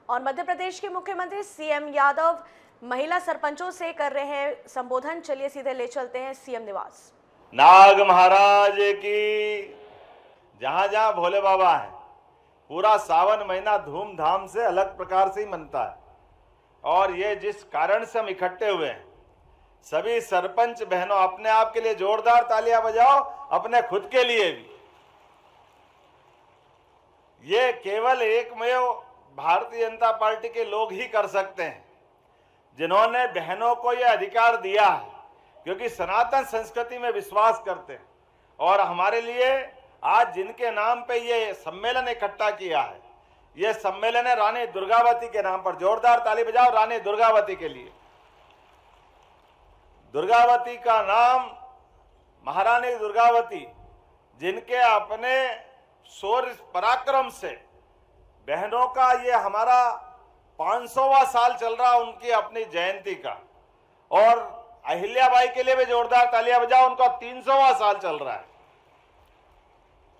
और मध्य प्रदेश के मुख्यमंत्री सीएम यादव महिला सरपंचों से कर रहे हैं संबोधन। चलिए सीधे ले चलते हैं सीएम निवास। नाग महाराज की जहां जहां भोले बाबा है, पूरा सावन महीना धूमधाम से अलग प्रकार से ही मनता है। और ये जिस कारण से हम इकट्ठे हुए हैं, सभी सरपंच बहनों अपने आप के लिए जोरदार तालियां बजाओ, अपने खुद के लिए भी। ये केवल एकमेव भारतीय जनता पार्टी के लोग ही कर सकते हैं, जिन्होंने बहनों को यह अधिकार दिया है, क्योंकि सनातन संस्कृति में विश्वास करते हैं। और हमारे लिए आज जिनके नाम पे ये सम्मेलन इकट्ठा किया है, ये सम्मेलन है रानी दुर्गावती के नाम पर। जोरदार ताली बजाओ रानी दुर्गावती के लिए। दुर्गावती का नाम महारानी दुर्गावती, जिनके अपने शौर्य पराक्रम से बहनों का ये हमारा 500वां साल चल रहा उनकी अपनी जयंती का। और अहिल्याबाई के लिए भी जोरदार तालियां बजाओ, उनका 300वां साल चल रहा है।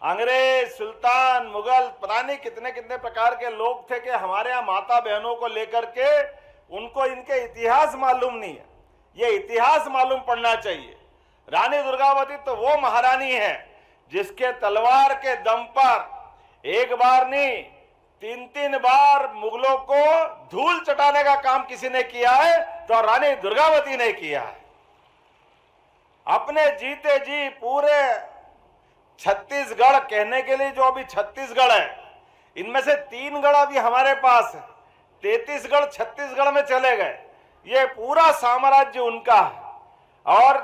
अंग्रेज, सुल्तान, मुगल, पता नहीं कितने कितने प्रकार के लोग थे कि हमारे यहाँ माता बहनों को लेकर के उनको इनके इतिहास मालूम नहीं है। ये इतिहास मालूम पड़ना चाहिए। रानी दुर्गावती तो वो महारानी है जिसके तलवार के दम पर एक बार नहीं 3-3 बार मुगलों को धूल चटाने का काम किसी ने किया है तो रानी दुर्गावती ने किया है। अपने जीते जी पूरे छत्तीसगढ़ कहने के लिए जो अभी छत्तीसगढ़ है, इनमें से 3 गढ़ अभी हमारे पास है। 33 गढ़ छत्तीसगढ़ में चले गए। ये पूरा साम्राज्य उनका है। और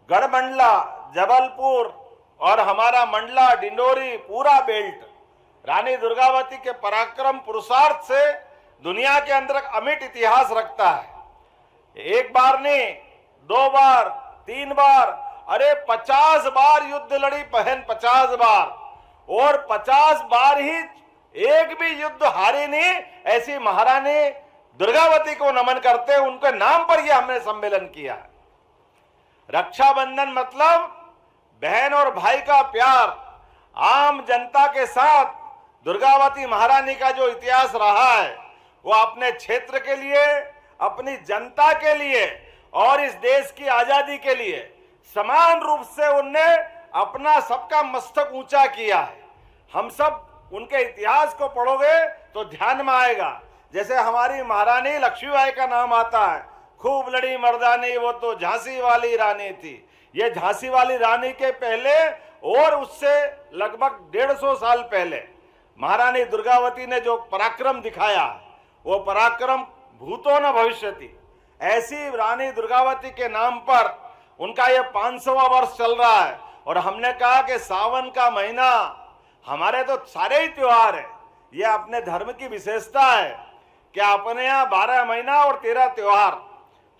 गढ़मंडला, जबलपुर और हमारा मंडला, डिंडोरी, पूरा बेल्ट रानी दुर्गावती के पराक्रम पुरुषार्थ से दुनिया के अंदर अमिट इतिहास रखता है। एक बार नहीं, 2 बार, 3 बार, अरे 50 बार युद्ध लड़ी बहन, 50 बार। और 50 बार ही एक भी युद्ध हारी नहीं। ऐसी महारानी दुर्गावती को नमन करते हैं, उनके नाम पर यह हमने सम्मेलन किया है। रक्षाबंधन मतलब बहन और भाई का प्यार। आम जनता के साथ दुर्गावती महारानी का जो इतिहास रहा है, वो अपने क्षेत्र के लिए, अपनी जनता के लिए और इस देश की आजादी के लिए समान रूप से उनने अपना सबका मस्तक ऊंचा किया है। हम सब उनके इतिहास को पढ़ोगे तो ध्यान में आएगा। जैसे हमारी महारानी लक्ष्मीबाई का नाम आता है, खूब लड़ी मर्दानी वो तो झांसी वाली रानी थी। ये झांसी वाली रानी के पहले और उससे लगभग 150 साल पहले महारानी दुर्गावती ने जो पराक्रम दिखाया, वो पराक्रम भूतो न भविष्यति। ऐसी रानी दुर्गावती के नाम पर उनका ये 500वां वर्ष चल रहा है। और हमने कहा कि सावन का महीना, हमारे तो सारे ही त्योहार है, ये अपने धर्म की विशेषता है कि अपने यहाँ 12 महीना और 13 त्योहार,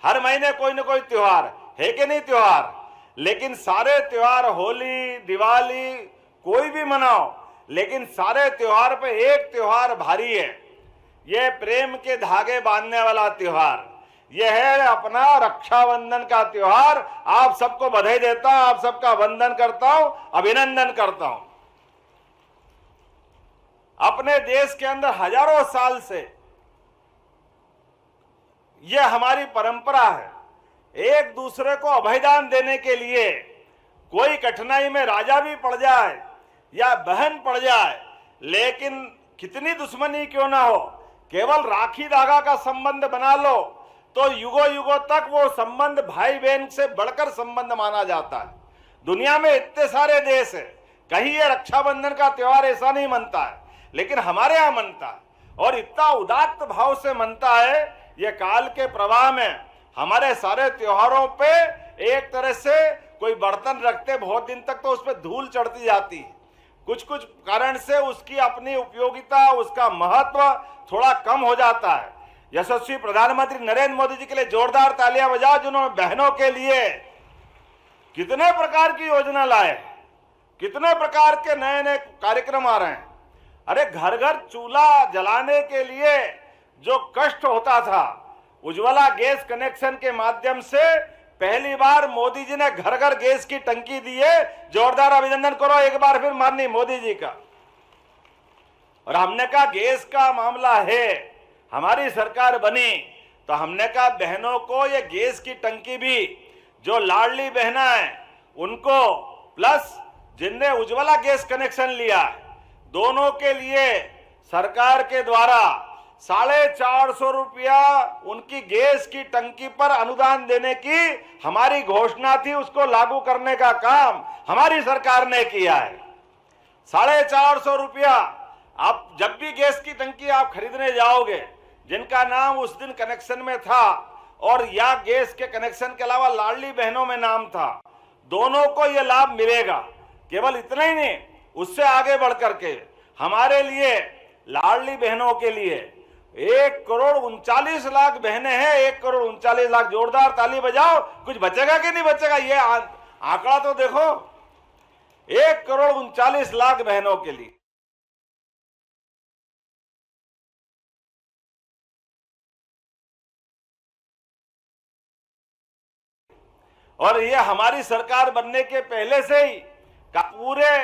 हर महीने कोई ना कोई त्योहार है कि नहीं त्योहार। लेकिन सारे त्योहार, होली, दिवाली, कोई भी मनाओ, लेकिन सारे त्योहार पे एक त्योहार भारी है। ये प्रेम के धागे बांधने वाला त्योहार, यह है अपना रक्षाबंधन का त्योहार। आप सबको बधाई देता हूं, आप सबका वंदन करता हूं, अभिनंदन करता हूं। अपने देश के अंदर हजारों साल से यह हमारी परंपरा है, एक दूसरे को अभयदान देने के लिए। कोई कठिनाई में राजा भी पड़ जाए या बहन पड़ जाए, लेकिन कितनी दुश्मनी क्यों ना हो, केवल राखी धागा का संबंध बना लो तो युगों युगों तक वो संबंध भाई बहन से बढ़कर संबंध माना जाता है। दुनिया में इतने सारे देश है, कहीं ये रक्षाबंधन का त्योहार ऐसा नहीं मनता है, लेकिन हमारे यहाँ मनता है। और इतना उदात्त भाव से मनता है। ये काल के प्रवाह में हमारे सारे त्योहारों पे एक तरह से कोई बर्तन रखते, बहुत दिन तक तो उस पर धूल चढ़ती जाती है। कुछ कुछ कारण से उसकी अपनी उपयोगिता, उसका महत्व थोड़ा कम हो जाता है। यशस्वी प्रधानमंत्री नरेंद्र मोदी जी के लिए जोरदार तालियां बजाओ, जिन्होंने बहनों के लिए कितने प्रकार की योजना लाए, कितने प्रकार के नए नए कार्यक्रम आ रहे हैं। अरे घर घर चूल्हा जलाने के लिए जो कष्ट होता था, उज्ज्वला गैस कनेक्शन के माध्यम से पहली बार मोदी जी ने घर घर गैस की टंकी दी है। जोरदार अभिनंदन करो एक बार फिर माननीय मोदी जी का। और हमने कहा गैस का मामला है, हमारी सरकार बनी तो हमने कहा बहनों को ये गैस की टंकी भी, जो लाडली बहना है उनको, प्लस जिनने उज्ज्वला गैस कनेक्शन लिया, दोनों के लिए सरकार के द्वारा 450 रुपया उनकी गैस की टंकी पर अनुदान देने की हमारी घोषणा थी। उसको लागू करने का काम हमारी सरकार ने किया है। 450 रुपया। आप जब भी गैस की टंकी आप खरीदने जाओगे, जिनका नाम उस दिन कनेक्शन में था और या गैस के कनेक्शन के अलावा लाडली बहनों में नाम था, दोनों को यह लाभ मिलेगा। केवल इतना ही नहीं, उससे आगे बढ़ करके हमारे लिए लाडली बहनों के लिए 1,39,00,000 बहनें हैं। 1,39,00,000, जोरदार ताली बजाओ। कुछ बचेगा कि नहीं बचेगा, ये आंकड़ा तो देखो। 1,39,00,000 बहनों के लिए। और ये हमारी सरकार बनने के पहले से ही पूरे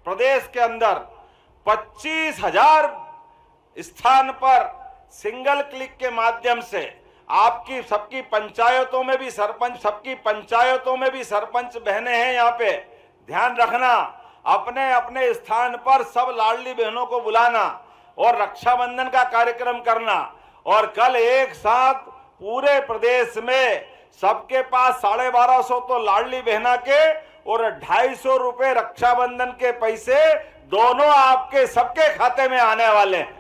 प्रदेश के अंदर 25,000 स्थान पर सिंगल क्लिक के माध्यम से आपकी सबकी पंचायतों में भी सरपंच, सबकी पंचायतों में भी सरपंच बहनें हैं। यहाँ पे ध्यान रखना, अपने अपने स्थान पर सब लाडली बहनों को बुलाना और रक्षाबंधन का कार्यक्रम करना। और कल एक साथ पूरे प्रदेश में सबके पास 1250 तो लाडली बहना के और 250 रुपए रक्षाबंधन के पैसे दोनों आपके सबके खाते में आने वाले हैं।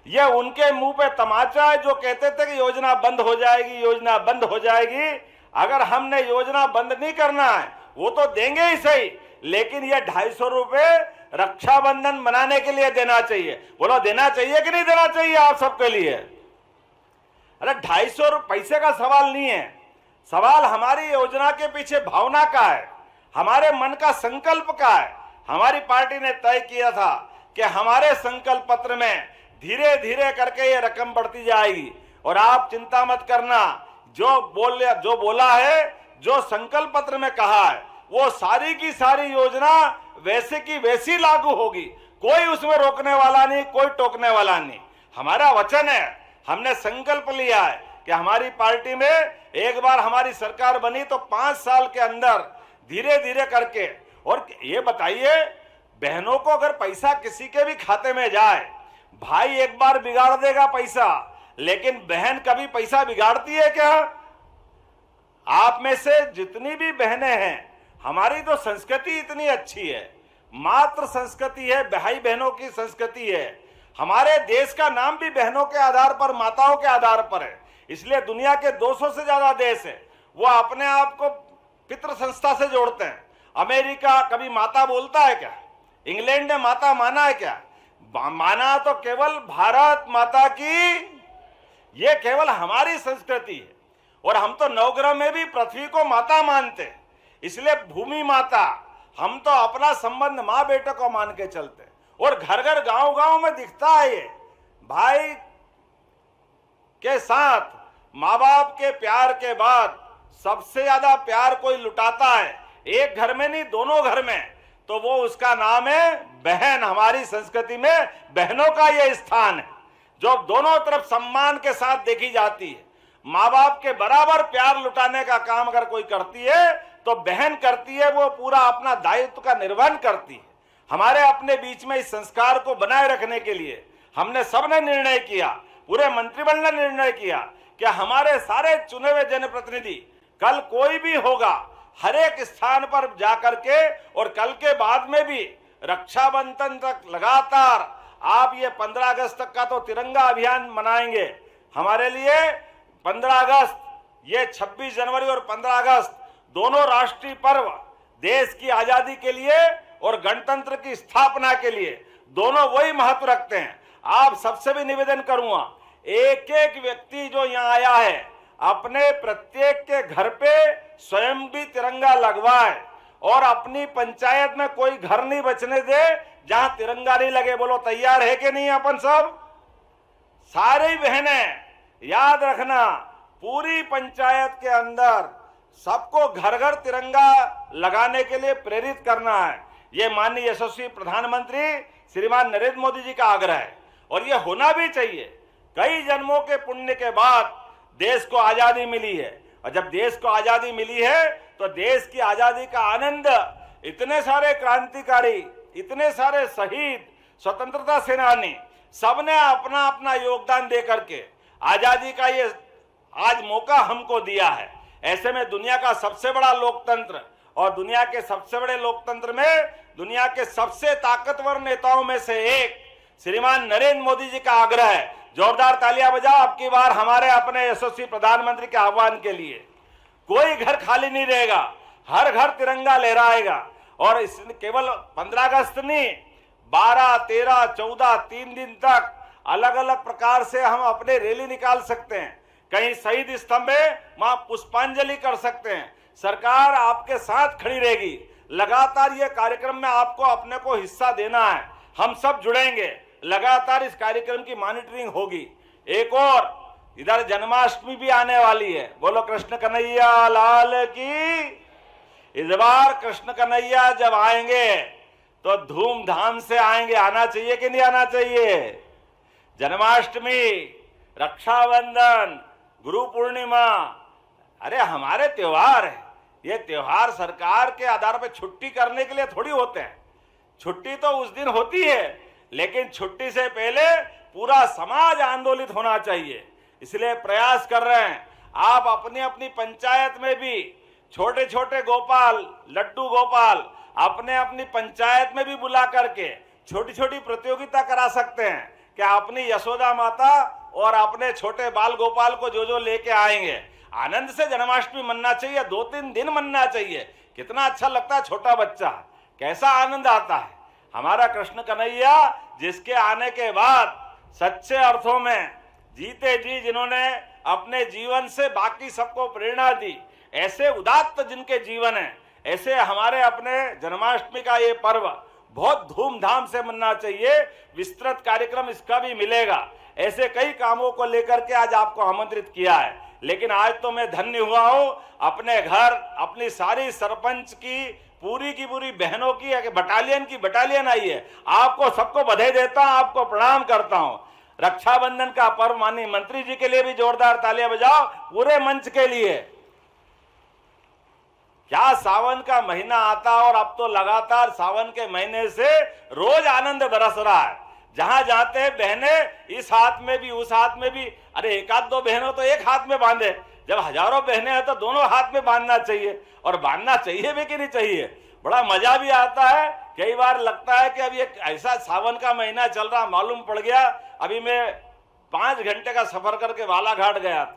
यह उनके मुंह पे तमाचा है जो कहते थे कि योजना बंद हो जाएगी, योजना बंद हो जाएगी। अगर हमने योजना बंद नहीं करना है, वो तो देंगे ही सही, लेकिन यह 250 रुपए रक्षाबंधन मनाने के लिए देना चाहिए। बोलो देना चाहिए कि नहीं देना चाहिए आप सबके लिए? अरे 250 पैसे का सवाल नहीं है, सवाल हमारी योजना के पीछे भावना का है, हमारे मन का संकल्प का है। हमारी पार्टी ने तय किया था कि हमारे संकल्प पत्र में धीरे धीरे करके ये रकम बढ़ती जाएगी। और आप चिंता मत करना, जो बोला है, जो संकल्प पत्र में कहा है, वो सारी की सारी योजना वैसे की वैसी लागू होगी। कोई उसमें रोकने वाला नहीं, कोई टोकने वाला नहीं। हमारा वचन है, हमने संकल्प लिया है कि हमारी पार्टी में एक बार हमारी सरकार बनी तो 5 साल के अंदर धीरे धीरे करके। और ये बताइए, बहनों को अगर पैसा किसी के भी खाते में जाए, भाई एक बार बिगाड़ देगा पैसा, लेकिन बहन कभी पैसा बिगाड़ती है क्या? आप में से जितनी भी बहनें हैं, हमारी तो संस्कृति इतनी अच्छी है, मातृ संस्कृति है, भाई बहनों की संस्कृति है। हमारे देश का नाम भी बहनों के आधार पर, माताओं के आधार पर है। इसलिए दुनिया के 200 से ज्यादा देश है, वो अपने आप को पितृ संस्था से जोड़ते हैं। अमेरिका कभी माता बोलता है क्या? इंग्लैंड ने माता माना है क्या? माना तो केवल भारत माता की, ये केवल हमारी संस्कृति है। और हम तो नवग्रह में भी पृथ्वी को माता मानते हैं, इसलिए भूमि माता, हम तो अपना संबंध माँ बेटे को मान के चलते हैं। और घर घर गांव गांव में दिखता है ये, भाई के साथ माँ बाप के प्यार के बाद सबसे ज्यादा प्यार कोई लुटाता है, एक घर में नहीं, दोनों घर में, तो वो उसका नाम है बहन। हमारी संस्कृति में बहनों का ये स्थान है, जो दोनों तरफ सम्मान के साथ देखी जाती है। माँ बाप के बराबर प्यार लुटाने का काम अगर कोई करती है तो बहन करती है, वो पूरा अपना दायित्व का निर्वहन करती है। हमारे अपने बीच में इस संस्कार को बनाए रखने के लिए हमने सबने निर्णय किया, पूरे मंत्रिमंडल ने निर्णय किया कि हमारे सारे चुने हुए जनप्रतिनिधि, कल कोई भी होगा, हर एक स्थान पर जाकर के, और कल के बाद में भी रक्षाबंधन तक लगातार आप ये 15 अगस्त तक का तो तिरंगा अभियान मनाएंगे। हमारे लिए 15 अगस्त, ये 26 जनवरी और 15 अगस्त दोनों राष्ट्रीय पर्व देश की आजादी के लिए और गणतंत्र की स्थापना के लिए दोनों वही महत्व रखते हैं। आप सबसे भी निवेदन करूंगा, एक एक व्यक्ति जो यहाँ आया है, अपने प्रत्येक के घर पे स्वयं भी तिरंगा लगवाए और अपनी पंचायत में कोई घर नहीं बचने दे जहां तिरंगा नहीं लगे। बोलो तैयार है कि नहीं? अपन सब सारी बहनें याद रखना, पूरी पंचायत के अंदर सबको घर घर तिरंगा लगाने के लिए प्रेरित करना है। ये माननीय यशस्वी प्रधानमंत्री श्रीमान नरेंद्र मोदी जी का आग्रह है और ये होना भी चाहिए। कई जन्मों के पुण्य के बाद देश को आजादी मिली है और जब देश को आजादी मिली है तो देश की आजादी का आनंद इतने सारे क्रांतिकारी, इतने सारे शहीद, स्वतंत्रता सेनानी सबने अपना अपना योगदान दे करके आजादी का ये आज मौका हमको दिया है। ऐसे में दुनिया का सबसे बड़ा लोकतंत्र और दुनिया के सबसे बड़े लोकतंत्र में दुनिया के सबसे ताकतवर नेताओं में से एक श्रीमान नरेंद्र मोदी जी का आग्रह है। जोरदार तालियां बजाओ अब की बार हमारे अपने यशस्वी प्रधानमंत्री के आह्वान के लिए। कोई घर खाली नहीं रहेगा, हर घर तिरंगा लहराएगा और इस केवल 15 अगस्त नहीं, 12, 13, 14 3 दिन तक अलग अलग प्रकार से हम अपने रैली निकाल सकते हैं। कहीं शहीद स्तंभ में वहां पुष्पांजलि कर सकते हैं। सरकार आपके साथ खड़ी रहेगी। लगातार ये कार्यक्रम में आपको अपने को हिस्सा देना है। हम सब जुड़ेंगे, लगातार इस कार्यक्रम की मॉनिटरिंग होगी। एक और इधर जन्माष्टमी भी आने वाली है। बोलो कृष्ण कन्हैया लाल की। इस बार कृष्ण कन्हैया जब आएंगे तो धूमधाम से आएंगे। आना चाहिए कि नहीं आना चाहिए? जन्माष्टमी, रक्षाबंधन, गुरु पूर्णिमा, अरे हमारे त्योहार है। ये त्योहार सरकार के आधार पर छुट्टी करने के लिए थोड़ी होते हैं। छुट्टी तो उस दिन होती है, लेकिन छुट्टी से पहले पूरा समाज आंदोलित होना चाहिए। इसलिए प्रयास कर रहे हैं। आप अपनी अपनी पंचायत में भी छोटे छोटे गोपाल, लड्डू गोपाल अपने अपनी पंचायत में भी बुला करके छोटी छोटी प्रतियोगिता करा सकते हैं कि अपनी यशोदा माता और अपने छोटे बाल गोपाल को जो लेके आएंगे, आनंद से जन्माष्टमी मनना चाहिए। 2-3 दिन मनना चाहिए। कितना अच्छा लगता है, छोटा बच्चा कैसा आनंद आता है। हमारा कृष्ण कन्हैया जिसके आने के बाद सच्चे अर्थों में जीते जी जिन्होंने अपने जीवन से बाकी सबको प्रेरणा दी, ऐसे उदात्त जिनके जीवन है, ऐसे हमारे अपने जन्माष्टमी का ये पर्व बहुत धूमधाम से मनना चाहिए। विस्तृत कार्यक्रम इसका भी मिलेगा। ऐसे कई कामों को लेकर के आज आपको आमंत्रित किया है। लेकिन आज तो मैं धन्य हुआ हूं, अपने घर अपनी सारी सरपंच की पूरी बहनों की एक बटालियन आई है। आपको सबको बधाई देता हूं, आपको प्रणाम करता हूं। रक्षाबंधन का पर्व माननीय मंत्री जी के लिए भी जोरदार तालियां बजाओ, पूरे मंच के लिए। क्या सावन का महीना आता और अब तो लगातार सावन के महीने से रोज आनंद बरस रहा है। जहां जाते हैं बहनें इस हाथ में भी उस हाथ में भी, अरे एक आध दो बहनों तो एक हाथ में बांधे, जब हजारों बहनें हैं तो दोनों हाथ में बांधना चाहिए। और बांधना चाहिए भी कि नहीं चाहिए? बड़ा मजा भी आता है। कई बार लगता है कि अभी एक ऐसा सावन का महीना चल रहा, मालूम पड़ गया अभी मैं 5 घंटे का सफर करके बालाघाट गया था।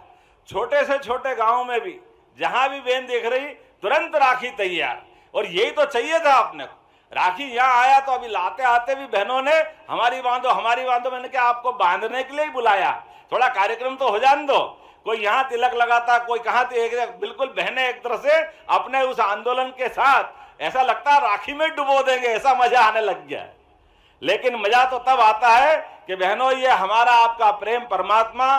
छोटे से छोटे गाँव में भी जहां भी बहन देख रही तुरंत राखी तैयार, और यही तो चाहिए था अपने को। राखी यहाँ आया तो अभी लाते आते भी बहनों ने हमारी बांधो, मैंने क्या आपको बांधने के लिए ही बुलाया, थोड़ा कार्यक्रम तो हो जाने दो। कोई यहाँ तिलक लगाता, कोई कहाँ, बिल्कुल बहनें एक तरह से अपने उस आंदोलन के साथ ऐसा लगता है राखी में डुबो देंगे, ऐसा मजा आने लग गया है। लेकिन मजा तो तब आता है कि बहनों ये हमारा आपका प्रेम परमात्मा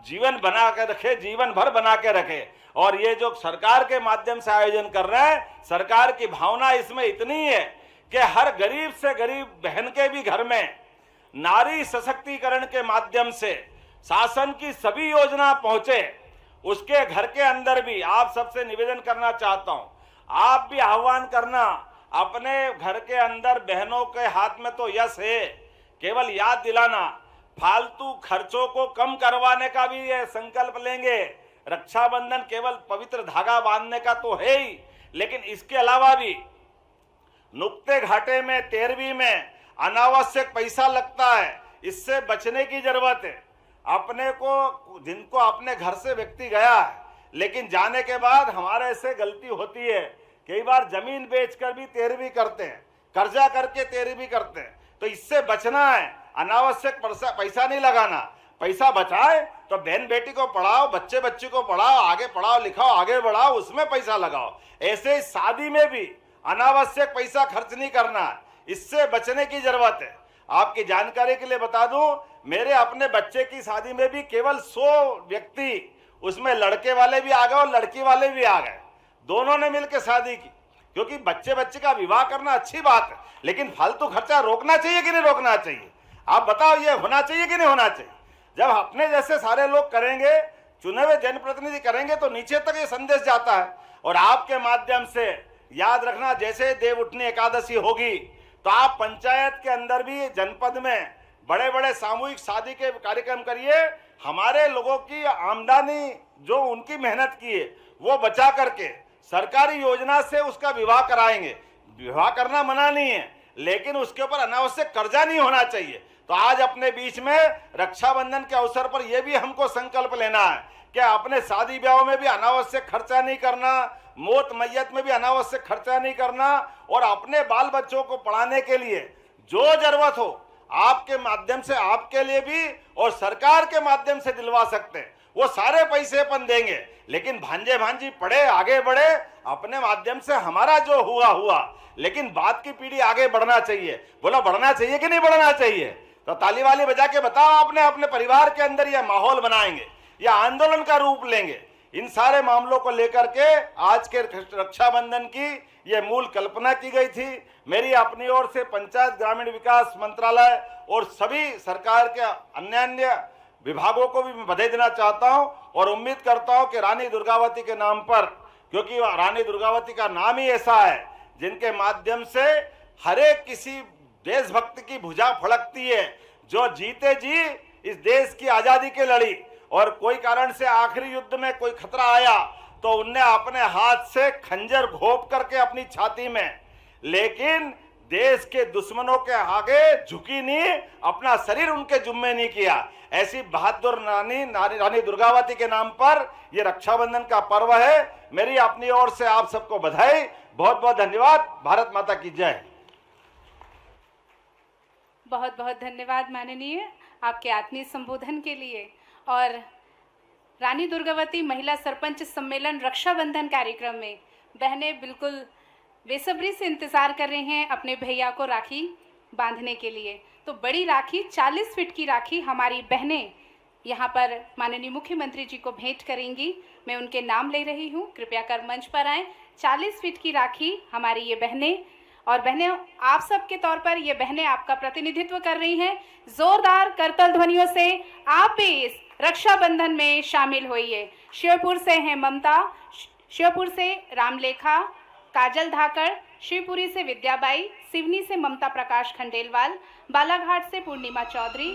जीवन बना के रखे, जीवन भर बना के रखे। और ये जो सरकार के माध्यम से आयोजन कर रहे हैं, सरकार की भावना इसमें इतनी है कि हर गरीब से गरीब बहन के भी घर में नारी सशक्तिकरण के माध्यम से शासन की सभी योजना पहुंचे। उसके घर के अंदर भी आप सबसे निवेदन करना चाहता हूं, आप भी आह्वान करना, अपने घर के अंदर बहनों के हाथ में तो यश है, केवल याद दिलाना, फालतू खर्चों को कम करवाने का भी ये संकल्प लेंगे। रक्षाबंधन केवल पवित्र धागा बांधने का तो है ही, लेकिन इसके अलावा भी नुक्ते घाटे में 13वीं में अनावश्यक पैसा लगता है, इससे बचने की जरूरत है। अपने को जिनको अपने घर से व्यक्ति गया है, लेकिन जाने के बाद हमारे से गलती होती है, कई बार जमीन बेचकर भी 13वीं करते हैं, कर्जा करके 13वीं करते हैं। तो इससे बचना है, अनावश्यक पैसा नहीं लगाना। पैसा बचाए तो बहन बेटी को पढ़ाओ, बच्चे बच्ची को पढ़ाओ, आगे पढ़ाओ लिखाओ, आगे बढ़ाओ, उसमें पैसा लगाओ। ऐसे शादी में भी अनावश्यक पैसा खर्च नहीं करना है, इससे बचने की जरूरत है। आपकी जानकारी के लिए बता दूं, मेरे अपने बच्चे की शादी में भी केवल 100 व्यक्ति, उसमें लड़के वाले भी आ गए और लड़की वाले भी आ गए, दोनों ने मिलकर शादी की। क्योंकि बच्चे बच्चे का विवाह करना अच्छी बात है, लेकिन फालतू खर्चा रोकना चाहिए कि नहीं रोकना चाहिए? आप बताओ, ये होना चाहिए कि नहीं होना चाहिए? जब अपने जैसे सारे लोग करेंगे, चुने हुए जनप्रतिनिधि करेंगे, तो नीचे तक ये संदेश जाता है। और आपके माध्यम से याद रखना, जैसे देव उठनी एकादशी होगी तो आप पंचायत के अंदर भी, जनपद में बड़े बड़े सामूहिक शादी के कार्यक्रम करिए। हमारे लोगों की आमदनी जो उनकी मेहनत की है वो बचा करके सरकारी योजना से उसका विवाह कराएंगे। विवाह करना मना नहीं है, लेकिन उसके ऊपर अनावश्यक कर्जा नहीं होना चाहिए। तो आज अपने बीच में रक्षाबंधन के अवसर पर यह भी हमको संकल्प लेना है कि अपने शादी ब्याह में भी अनावश्यक खर्चा नहीं करना, मौत मैयत में भी अनावश्यक खर्चा नहीं करना, और अपने बाल बच्चों को पढ़ाने के लिए जो जरूरत हो आपके माध्यम से, आपके लिए भी और सरकार के माध्यम से दिलवा सकते हैं, वो सारे पैसे अपन देंगे। लेकिन भांजे भांजी पढ़े, आगे बढ़े, अपने माध्यम से हमारा जो हुआ, लेकिन बाद की पीढ़ी आगे बढ़ना चाहिए। बोला बढ़ना चाहिए कि नहीं बढ़ना चाहिए? तो ताली वाली बजा के बताओ, आपने अपने परिवार के अंदर यह माहौल बनाएंगे या आंदोलन का रूप लेंगे? इन सारे मामलों को लेकर के आज के रक्षाबंधन की यह मूल कल्पना की गई थी। मेरी अपनी ओर से पंचायत ग्रामीण विकास मंत्रालय और सभी सरकार के अन्य विभागों को भी मैं बधाई देना चाहता हूं, और उम्मीद करता हूं कि रानी दुर्गावती के नाम पर, क्योंकि रानी दुर्गावती का नाम ही ऐसा है जिनके माध्यम से हर एक किसी देशभक्त की भुजा फड़कती है, जो जीते जी इस देश की आजादी के लड़ी, और कोई कारण से आखिरी युद्ध में कोई खतरा आया तो उनने अपने हाथ से खंजर घोंप करके अपनी छाती में, लेकिन देश के दुश्मनों के आगे झुकी नहीं, अपना शरीर उनके जुम्मे नहीं किया। ऐसी बहादुर रानी दुर्गावती के नाम पर यह रक्षाबंधन का पर्व है। मेरी अपनी ओर से आप सबको बधाई, बहुत बहुत धन्यवाद। भारत माता की जय। बहुत बहुत धन्यवाद माननीय, आपके आत्मीय संबोधन के लिए। और रानी दुर्गावती महिला सरपंच सम्मेलन रक्षाबंधन कार्यक्रम में बहनें बिल्कुल बेसब्री से इंतज़ार कर रही हैं अपने भैया को राखी बांधने के लिए। तो बड़ी राखी, 40 फीट की राखी हमारी बहनें यहाँ पर माननीय मुख्यमंत्री जी को भेंट करेंगी। मैं उनके नाम ले रही हूँ, कृपया कर मंच पर आएँ। 40 फीट की राखी हमारी ये बहनें, और बहनें आप सबके तौर पर ये बहनें आपका प्रतिनिधित्व कर रही हैं। जोरदार करतल ध्वनियों से आप भी इस रक्षाबंधन में शामिल होइए। शिवपुर से हैं ममता, शिवपुर से रामलेखा, काजल धाकड़, शिवपुरी से विद्याबाई, सिवनी से ममता प्रकाश खंडेलवाल, बालाघाट से पूर्णिमा चौधरी,